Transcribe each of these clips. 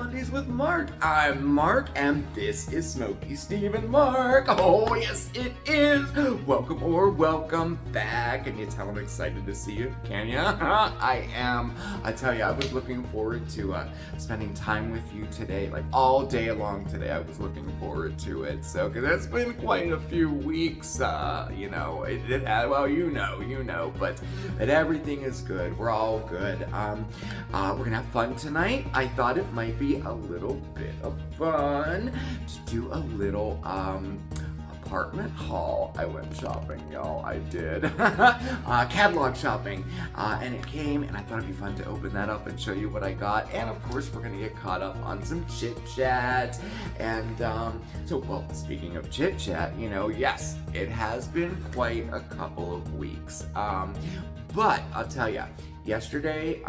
Mondays with Marc. I'm Marc, and this is SmokeySteveAndMarc. Oh, yes, it is. Welcome back. Can you tell I'm excited to see you? Can ya? I am. I tell you, I was looking forward to spending time with you today, like all day long today. I was looking forward to it. So, because it's been quite a few weeks, you know, but everything is good. We're all good. We're gonna have fun tonight. I thought it might be a little bit of fun to do a little apartment haul. I went shopping, y'all. I did. Catalog shopping. And it came, and I thought it'd be fun to open that up and show you what I got. And of course, we're gonna get caught up on some Chit Chat. And well, speaking of Chit Chat, you know, yes, it has been quite a couple of weeks. But I'll tell you, yesterday,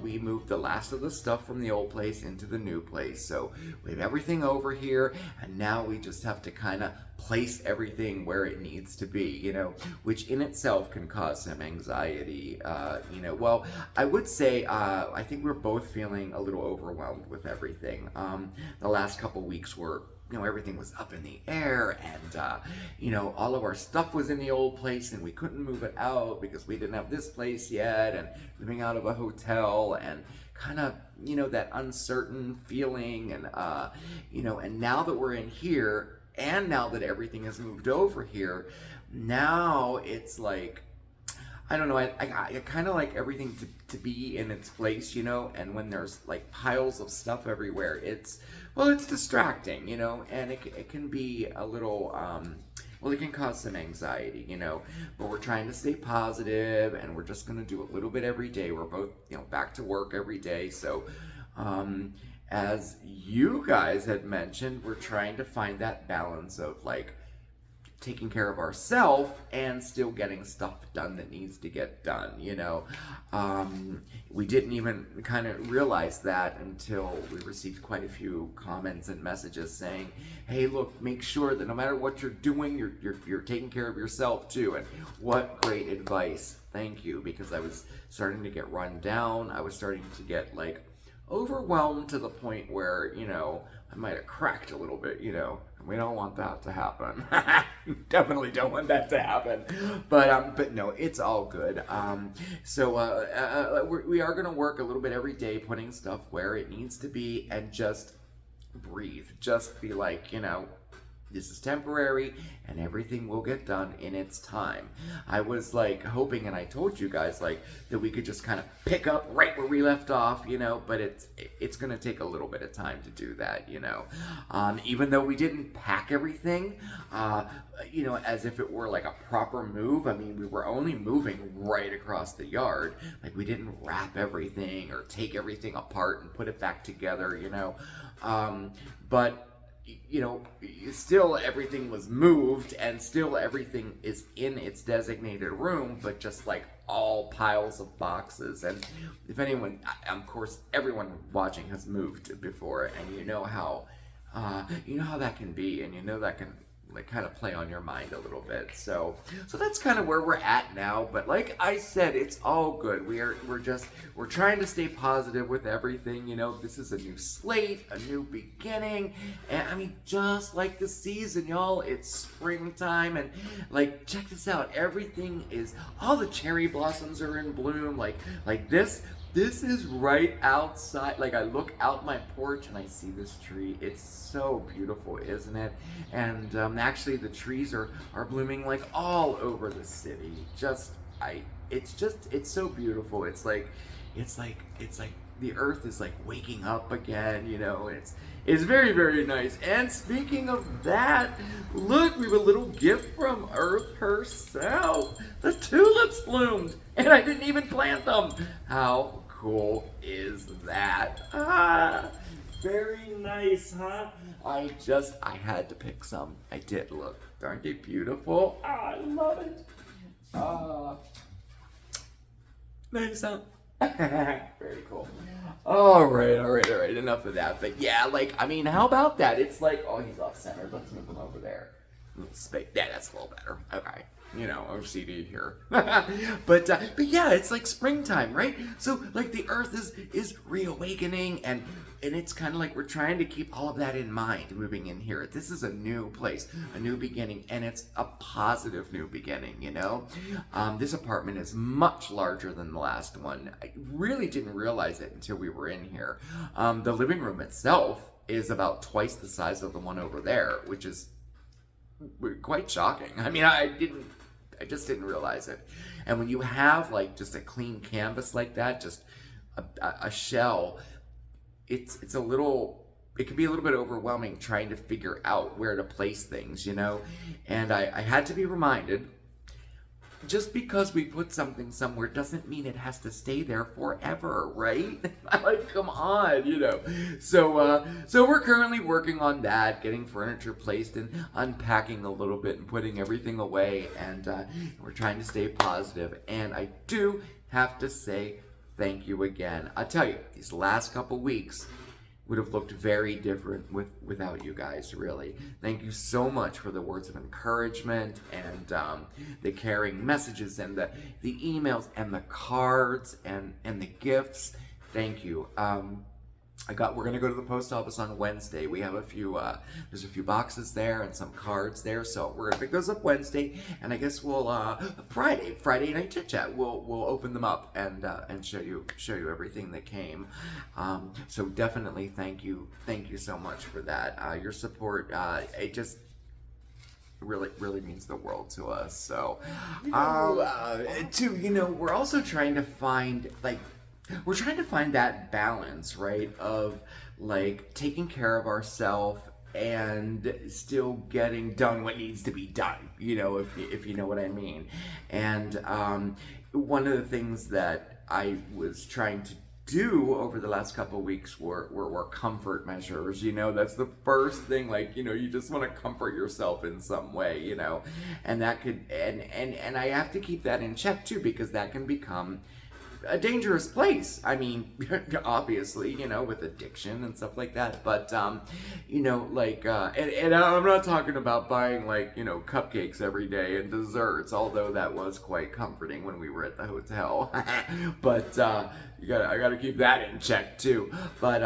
we moved the last of the stuff from the old place into the new place. So we have everything over here, and now we just have to kind of place everything where it needs to be, you know, which in itself can cause some anxiety. You know, well, I would say, I think we're both feeling a little overwhelmed with everything. The last couple weeks were, you know, everything was up in the air, and you know, all of our stuff was in the old place, and we couldn't move it out because we didn't have this place yet, and living out of a hotel, and kind of, you know, that uncertain feeling, and you know, and now that we're in here, and now that everything has moved over here, now it's like, I don't know, I kind of like everything to be in its place, you know, and when there's like piles of stuff everywhere, it's distracting, you know, and it can be a little, well, it can cause some anxiety, you know, but we're trying to stay positive, and we're just going to do a little bit every day. We're both, you know, back to work every day, so, as you guys had mentioned, we're trying to find that balance of like taking care of ourselves and still getting stuff done that needs to get done, you know. We didn't even kind of realize that until we received quite a few comments and messages saying, hey, look, make sure that no matter what you're doing, you're taking care of yourself too. And what great advice. Thank you, because I was starting to get run down. I was starting to get like overwhelmed to the point where, you know, I might have cracked a little bit, you know, and we don't want that to happen. Definitely don't want that to happen. But no, it's all good. We are going to work a little bit every day, putting stuff where it needs to be, and just breathe. Just be like, you know, this is temporary, and everything will get done in its time. I was like hoping, and I told you guys like that we could just kind of pick up right where we left off, you know, but it's going to take a little bit of time to do that, you know. Even though we didn't pack everything, you know, as if it were like a proper move. I mean, we were only moving right across the yard. Like, we didn't wrap everything or take everything apart and put it back together, you know. But you know, still everything was moved, and still everything is in its designated room, but just like all piles of boxes. And if anyone, of course, everyone watching has moved before, and you know how that can be, and you know that can like kind of play on your mind a little bit. So that's kind of where we're at now. But like I said, it's all good. We're trying to stay positive with everything. You know, this is a new slate, a new beginning. And I mean, just like the season, y'all, it's springtime, and like, check this out. Everything is, all the cherry blossoms are in bloom. Like this is right outside. Like, I look out my porch and I see this tree. It's so beautiful, isn't it? And actually the trees are blooming like all over the city. It's so beautiful. It's like the earth is like waking up again, you know. It's very, very nice. And speaking of that, look, we have a little gift from Earth herself. The tulips bloomed, and I didn't even plant them. How cool is that? Very nice, huh? I had to pick some. I did. Look, aren't they beautiful? I love it. Nice, huh? Very cool. All right. Enough of that. But yeah, like, I mean, how about that? It's like, oh, he's off center. Let's move him over there. Space. Yeah, that's a little better. Okay. OCD here. But yeah, it's like springtime, right? So like the earth is reawakening, and it's kind of like we're trying to keep all of that in mind moving in here. This is a new place, a new beginning, and it's a positive new beginning, This apartment is much larger than the last one. I really didn't realize it until we were in here. The living room itself is about twice the size of the one over there, which is quite shocking. I mean, I just didn't realize it. And when you have like just a clean canvas like that, just a shell, it can be a little bit overwhelming trying to figure out where to place things, And I had to be reminded, just because we put something somewhere doesn't mean it has to stay there forever, right? Like, come on, So we're currently working on that, getting furniture placed and unpacking a little bit and putting everything away. And we're trying to stay positive. And I do have to say thank you again. I tell you, these last couple weeks would have looked very different without you guys, really. Thank you so much for the words of encouragement and the caring messages and the emails and the cards and the gifts. Thank you. We're gonna go to the post office on Wednesday. We have there's a few boxes there and some cards there, so we're gonna pick those up Wednesday, and I guess we'll Friday night Chit Chat. We'll open them up and show you everything that came. So definitely thank you so much for that. Your support, it just really means the world to us. So, we're also trying to find that balance, right, of like taking care of ourselves and still getting done what needs to be done, if you know what I mean. And one of the things that I was trying to do over the last couple of weeks were comfort measures. That's the first thing, like, you just want to comfort yourself in some way, and that could and I have to keep that in check too, because that can become a dangerous place. I mean, obviously, with addiction and stuff like that. But, and I'm not talking about buying cupcakes every day and desserts, although that was quite comforting when we were at the hotel. But, I gotta keep that in check too. But,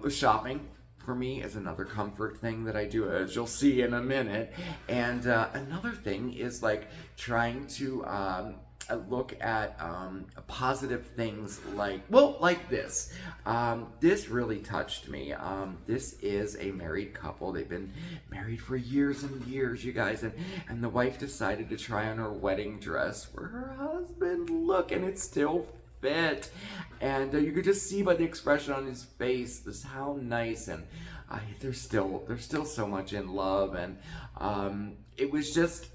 shopping for me is another comfort thing that I do, as you'll see in a minute. And another thing is like trying to look at positive things like this. This really touched me. This is a married couple. They've been married for years and years, you guys, and the wife decided to try on her wedding dress for her husband. Look, and it still fit, and you could just see by the expression on his face how nice, and they're still so much in love. And it was just,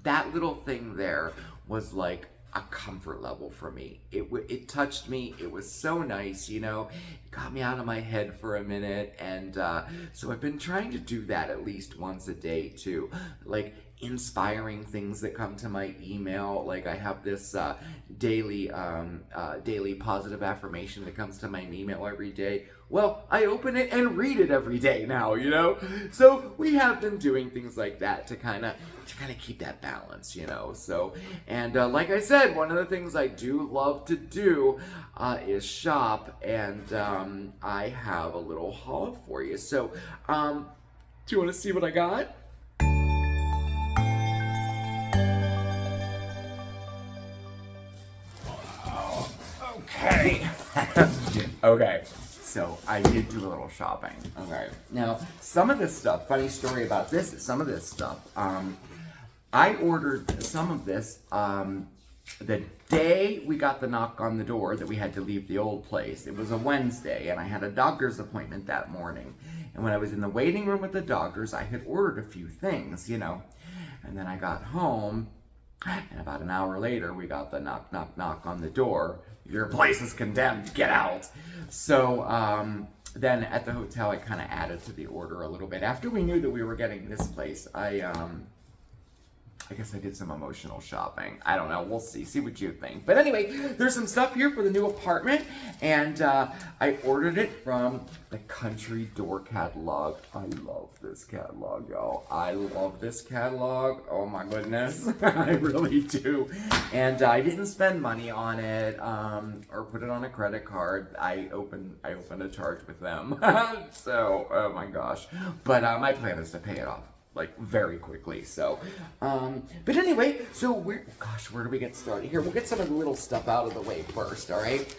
that little thing there was like a comfort level for me. It touched me. It was so nice, it got me out of my head for a minute. And so I've been trying to do that at least once a day too, like inspiring things that come to my email. Like I have this daily positive affirmation that comes to my email every day. Well, I open it and read it every day now, So we have been doing things like that to kind of keep that balance, So, and like I said, one of the things I do love to do is shop, and I have a little haul for you. So, do you want to see what I got? Okay. Okay. So I did do a little shopping. Okay. Now, some of this stuff, funny story about this, some of this stuff, I ordered some of this the day we got the knock on the door that we had to leave the old place. It was a Wednesday, and I had a doctor's appointment that morning. And when I was in the waiting room at the doctor's, I had ordered a few things, And then I got home, and about an hour later, we got the knock on the door. Your place is condemned, get out. So then at the hotel, I kind of added to the order a little bit. After we knew that we were getting this place, I I guess I did some emotional shopping. I don't know. We'll see. See what you think. But anyway, there's some stuff here for the new apartment. And I ordered it from the Country Door Catalog. I love this catalog, y'all. I love this catalog. Oh my goodness. I really do. And I didn't spend money on it or put it on a credit card. I opened a charge with them. So, oh my gosh. But my plan is to pay it off like very quickly. So, but anyway, so where do we get started here? We'll get some of the little stuff out of the way first, all right?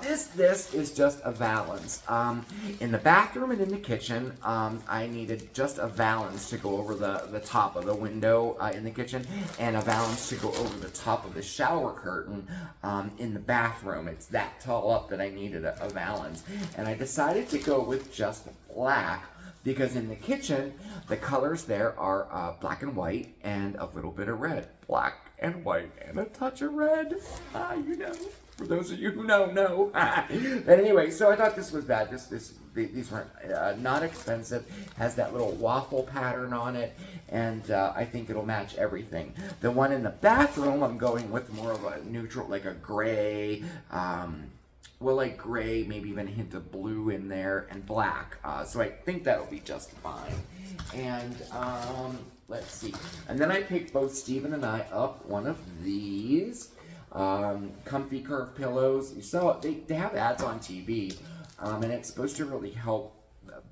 This is just a valance. In the bathroom and in the kitchen, I needed just a valance to go over the top of the window in the kitchen, and a valance to go over the top of the shower curtain in the bathroom. It's that tall up that I needed a valance. And I decided to go with just black, because in the kitchen, the colors there are black and white and a little bit of red. Black and white and a touch of red. You know, for those of you who know. But anyway, so I thought this was bad. These were not expensive. Has that little waffle pattern on it, and I think it'll match everything. The one in the bathroom, I'm going with more of a neutral, like a gray, well, like gray, maybe even a hint of blue in there, and black. So I think that'll be just fine. And let's see. And then I picked both Steven and I up one of these comfy curve pillows. You saw they have ads on TV, and it's supposed to really help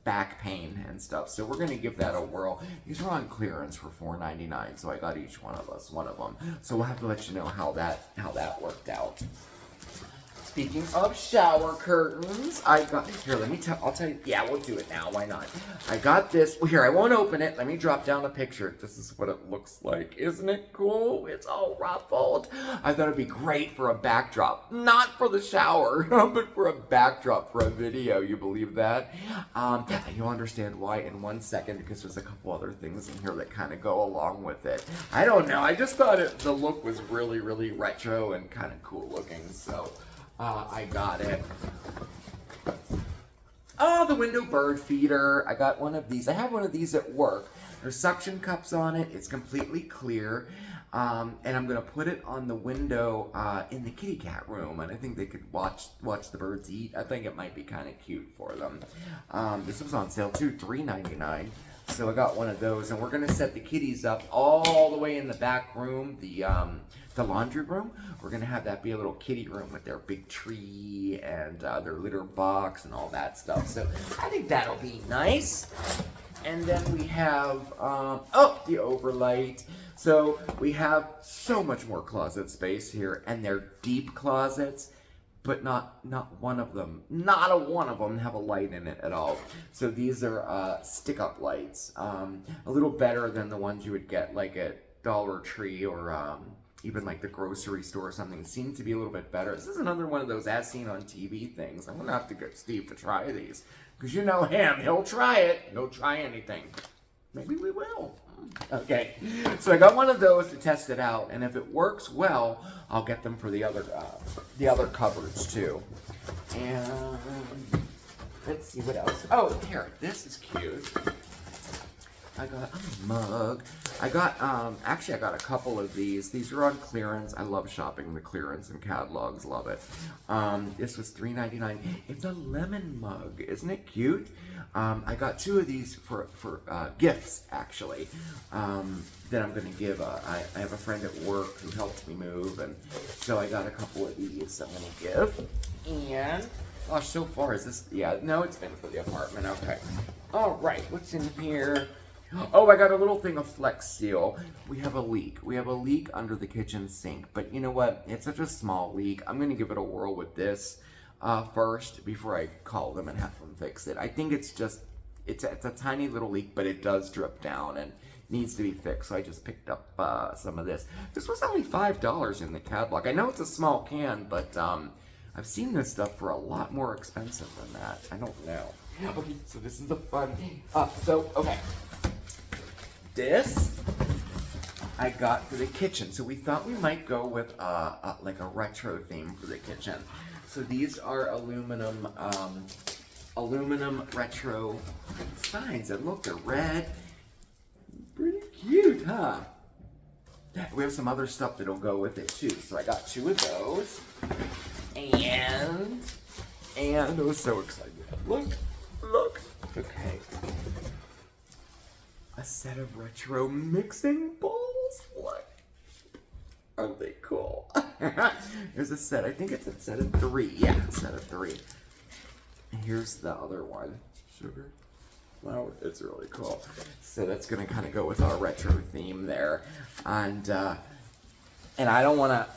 back pain and stuff. So we're gonna give that a whirl. These are on clearance for $4.99, so I got each one of us one of them. So we'll have to let you know how that worked out. Speaking of shower curtains, I got, here, I'll tell you, yeah, we'll do it now, why not? I got this, well, here, I won't open it, let me drop down a picture. This is what it looks like. Isn't it cool? It's all ruffled. I thought it'd be great for a backdrop. Not for the shower, but for a backdrop for a video, you believe that? You'll understand why in 1 second, because there's a couple other things in here that kind of go along with it. I don't know, I just thought the look was really, really retro and kind of cool looking, so I got it. Oh, the window bird feeder. I got one of these. I have one of these at work. There's suction cups on it. It's completely clear. And I'm going to put it on the window in the kitty cat room. And I think they could watch the birds eat. I think it might be kind of cute for them. This was on sale too, $3.99. So I got one of those. And we're going to set the kitties up all the way in the back room, the laundry room. We're going to have that be a little kitty room with their big tree and their litter box and all that stuff. So I think that'll be nice. And then we have, the Overlight. So we have so much more closet space here, and they're deep closets, but not one of them have a light in it at all. So these are stick-up lights, a little better than the ones you would get like at Dollar Tree or even like the grocery store or something. It seems to be a little bit better. This is another one of those as seen on TV things. I'm gonna have to get Steve to try these, because you know him, he'll try it. He'll try anything. Maybe we will. Okay, so I got one of those to test it out, and if it works well, I'll get them for the other cupboards too. And let's see what else. Oh, here, this is cute. I got a mug. I got actually I got a couple of these. These are on clearance. I love shopping the clearance and catalogs. Love it. This was $3.99. It's a lemon mug. Isn't it cute? I got two of these for gifts actually. That I'm gonna give. I have a friend at work who helped me move, and so I got a couple of these I'm gonna give. And gosh, so far is this? Yeah, no, it's been for the apartment. Okay. All right. What's in here? Oh, I got a little thing of Flex Seal. We have a leak. We have a leak under the kitchen sink. But you know what? It's such a small leak. I'm going to give it a whirl with this first before I call them and have them fix it. I think it's just, it's a tiny little leak, but it does drip down and needs to be fixed. So I just picked up some of this. This was only $5 in the catalog. I know it's a small can, but I've seen this stuff for a lot more expensive than that. I don't know. Okay, so this is the fun. Okay. This I got for the kitchen. So we thought we might go with like a retro theme for the kitchen. So these are aluminum retro signs, and look, they're red. Pretty cute, huh? We have some other stuff that'll go with it too. So I got 2 of those. And I was so excited. Look. Okay. A set of retro mixing bowls. Look. Aren't they cool? There's a set. I think it's a set of 3. Yeah, a set of 3. And here's the other one. Sugar. Wow, it's really cool. So that's gonna kind of go with our retro theme there, and I don't wanna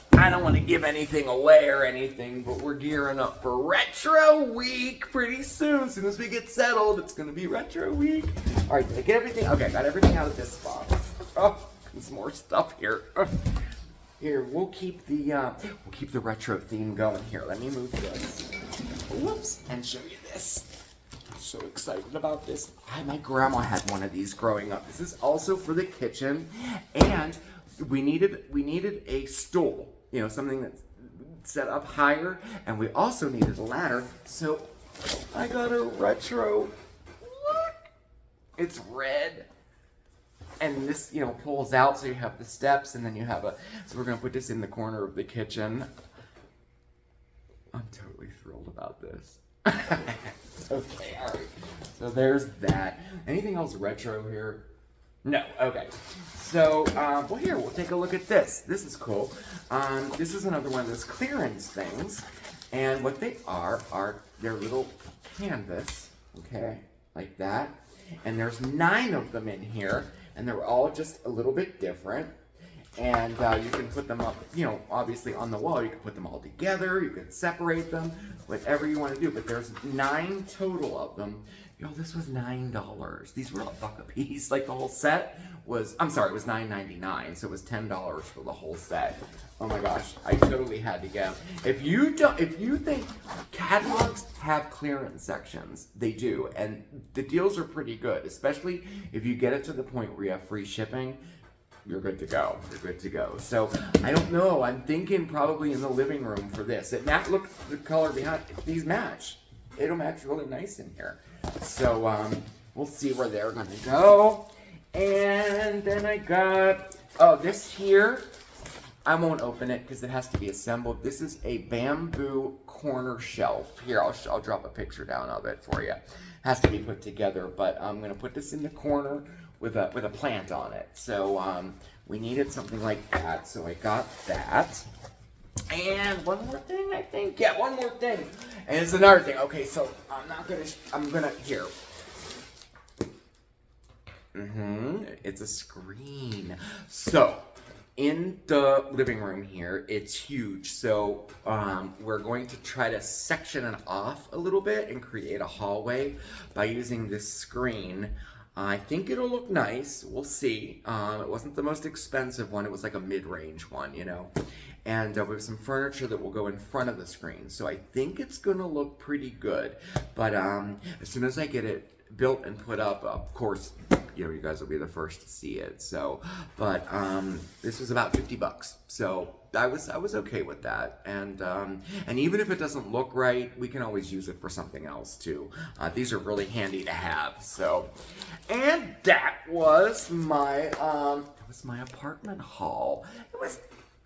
give anything away or anything, but we're gearing up for Retro Week pretty soon. As soon as we get settled, it's gonna be Retro Week. All right, did I get everything? Okay, got everything out of this box. Oh, there's more stuff here. Here, we'll keep the retro theme going. Here, let me move this. Whoops, and show you this. So excited about this. My grandma had one of these growing up. This is also for the kitchen, and we needed a stool, you know, something that's set up higher, and we also needed a ladder. So I got a retro. Look, it's red, and this, you know, pulls out, so you have the steps, and then you have so we're gonna put this in the corner of the kitchen. I'm totally thrilled about this. Okay, all right. So there's that. Anything else retro here? No. Okay. So, well, here, we'll take a look at this. This is cool. This is another one of those clearance things. And what they are they're little canvas, okay, like that. And there's 9 of them in here, and they're all just a little bit different. And you can put them up, you know, obviously on the wall. You can put them all together. You can separate them, whatever you want to do. But there's 9 total of them. Yo, this was $9. These were $1 a piece. Like the whole set was, I'm sorry, it was $9.99. So it was $10 for the whole set. Oh my gosh, I totally had to get them. If you think catalogs have clearance sections, they do. And the deals are pretty good, especially if you get it to the point where you have free shipping. You're good to go. You're good to go. So I don't know. I'm thinking probably in the living room for this. Look, the color behind these match. It'll match really nice in here. So we'll see where they're gonna go. And then I got this here. I won't open it because it has to be assembled. This is a bamboo corner shelf. Here, I'll drop a picture down of it for you. Has to be put together, but I'm gonna put this in the corner with a plant on it. So we needed something like that, so I got that. And one more thing, I think. Yeah, one more thing. And it's another thing. Okay, so I'm gonna here. It's a screen. So in the living room here, it's huge. So we're going to try to section it off a little bit and create a hallway by using this screen. I think it'll look nice. We'll see. It wasn't the most expensive one. It was like a mid-range one, you know. And we have some furniture that will go in front of the screen. So I think it's going to look pretty good. But as soon as I get it built and put up, of course, you know, you guys will be the first to see it. So, but this was about $50. So I was okay with that. And even if it doesn't look right, we can always use it for something else too. These are really handy to have. So, and that was my apartment haul. It was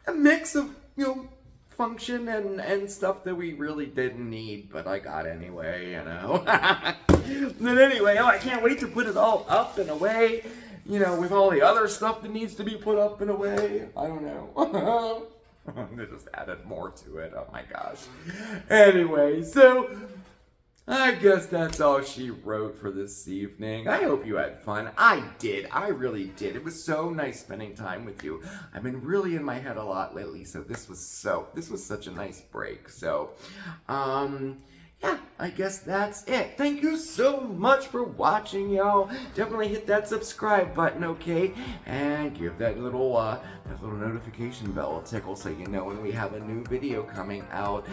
a mix of, you know, function and stuff that we really didn't need, but I got anyway, you know. But anyway, I can't wait to put it all up and away, you know, with all the other stuff that needs to be put up and away. I don't know. They just added more to it. Oh my gosh. Anyway, so I guess that's all she wrote for this evening. I hope you had fun. I did. I really did. It was so nice spending time with you. I've been really in my head a lot lately, so this was such a nice break. So, yeah, I guess that's it. Thank you so much for watching, y'all. Definitely hit that subscribe button, okay? And give that little notification bell a tickle so you know when we have a new video coming out.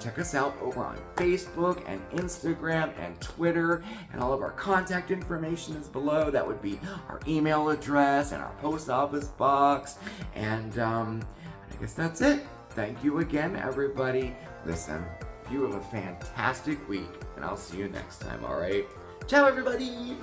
Check us out over on Facebook and Instagram and Twitter, and all of our contact information is below. That would be our email address and our post office box. And I guess that's it. Thank you again, everybody. Listen, you have a fantastic week, and I'll see you next time, all right? Ciao, everybody!